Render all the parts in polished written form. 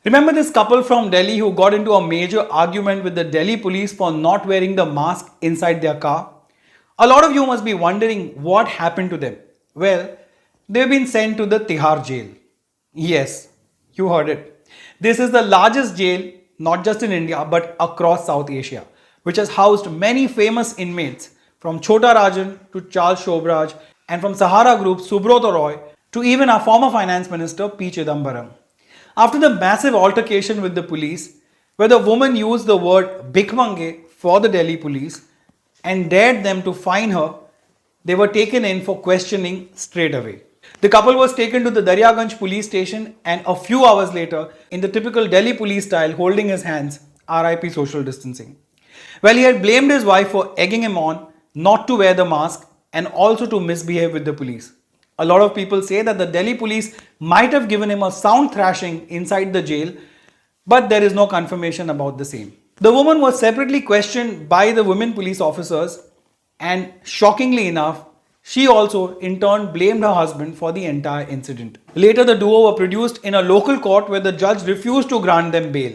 Remember this couple from Delhi who got into a major argument with the Delhi police for not wearing the mask inside their car? A lot of you must be wondering what happened to them. Well, they've been sent to the Tihar jail. Yes, you heard it. This is the largest jail, not just in India, but across South Asia, which has housed many famous inmates from Chota Rajan to Charles Shobraj and from Sahara Group Subrata Roy to even our former finance minister P. Chidambaram. After the massive altercation with the police, where the woman used the word Bhikmange for the Delhi police and dared them to fine her, they were taken in for questioning straight away. The couple was taken to the Daryaganj police station and a few hours later, in the typical Delhi police style, holding his hands, RIP social distancing. Well, he had blamed his wife for egging him on not to wear the mask and also to misbehave with the police. A lot of people say that the Delhi police might have given him a sound thrashing inside the jail, but there is no confirmation about the same. The woman was separately questioned by the women police officers, and shockingly enough, she also in turn blamed her husband for the entire incident. Later, the duo were produced in a local court where the judge refused to grant them bail.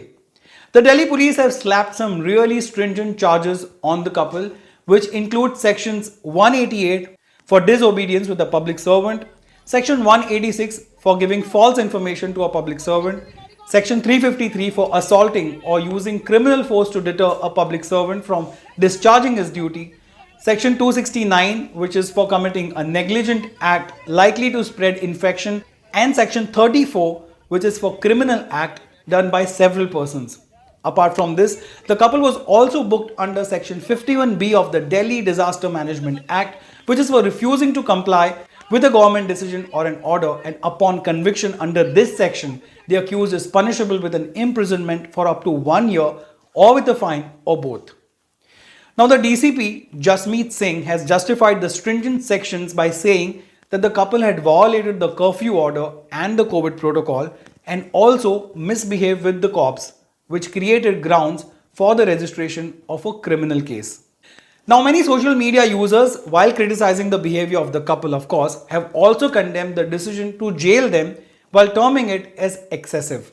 The Delhi police have slapped some really stringent charges on the couple, which include sections 188 for disobedience with a public servant, section 186 for giving false information to a public servant, section 353 for assaulting or using criminal force to deter a public servant from discharging his duty, section 269 which is for committing a negligent act likely to spread infection, and section 34 which is for criminal act done by several persons. Apart from this, the couple was also booked under section 51B of the Delhi Disaster Management Act, which is for refusing to comply with a government decision or an order, and upon conviction under this section, the accused is punishable with an imprisonment for up to 1 year or with a fine or both. Now the DCP, Jasmeet Singh, has justified the stringent sections by saying that the couple had violated the curfew order and the COVID protocol and also misbehaved with the cops, which created grounds for the registration of a criminal case. Now, many social media users, while criticizing the behavior of the couple, of course, have also condemned the decision to jail them while terming it as excessive.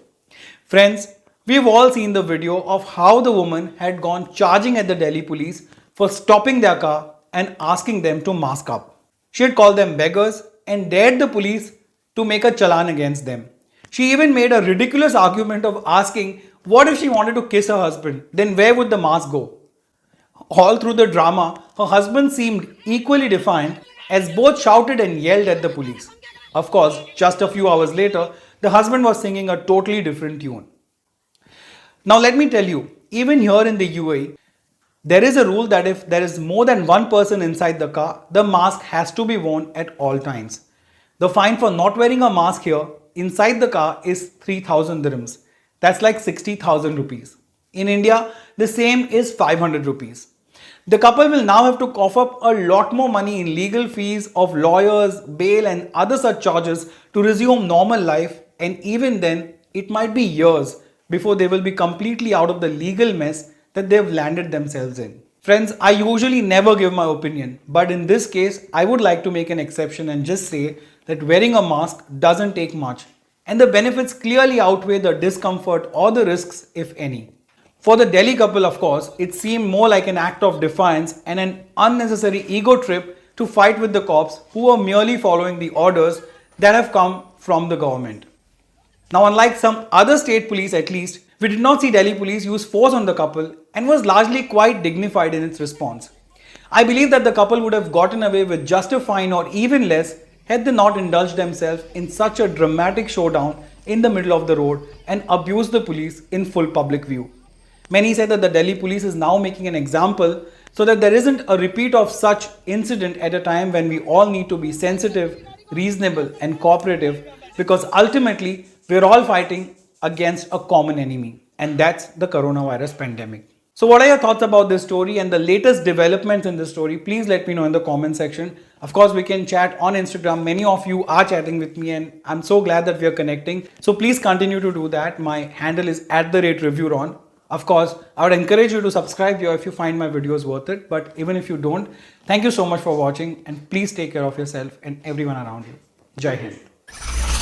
Friends, we've all seen the video of how the woman had gone charging at the Delhi police for stopping their car and asking them to mask up. She had called them beggars and dared the police to make a challan against them. She even made a ridiculous argument of asking what if she wanted to kiss her husband, then where would the mask go? All through the drama, her husband seemed equally defiant as both shouted and yelled at the police. Of course, just a few hours later, the husband was singing a totally different tune. Now let me tell you, even here in the UAE, there is a rule that if there is more than one person inside the car, the mask has to be worn at all times. The fine for not wearing a mask here inside the car is 3,000 dirhams. That's like 60,000 rupees. In India, the same is 500 rupees. The couple will now have to cough up a lot more money in legal fees of lawyers, bail and other such charges to resume normal life, and even then, it might be years before they will be completely out of the legal mess that they've landed themselves in. Friends, I usually never give my opinion, but in this case, I would like to make an exception and just say that wearing a mask doesn't take much, and the benefits clearly outweigh the discomfort or the risks, if any. For the Delhi couple, of course, it seemed more like an act of defiance and an unnecessary ego trip to fight with the cops who were merely following the orders that have come from the government. Now, unlike some other state police at least, we did not see Delhi police use force on the couple and was largely quite dignified in its response. I believe that the couple would have gotten away with just a fine or even less had they not indulged themselves in such a dramatic showdown in the middle of the road and abused the police in full public view. Many say that the Delhi police is now making an example so that there isn't a repeat of such incident at a time when we all need to be sensitive, reasonable and cooperative, because ultimately we're all fighting against a common enemy, and that's the coronavirus pandemic. So what are your thoughts about this story and the latest developments in this story? Please let me know in the comment section. Of course, we can chat on Instagram. Many of you are chatting with me and I'm so glad that we are connecting. So please continue to do that. My handle is @reviewron. Of course, I would encourage you to subscribe here if you find my videos worth it. But even if you don't, thank you so much for watching, and please take care of yourself and everyone around you. Jai Hind.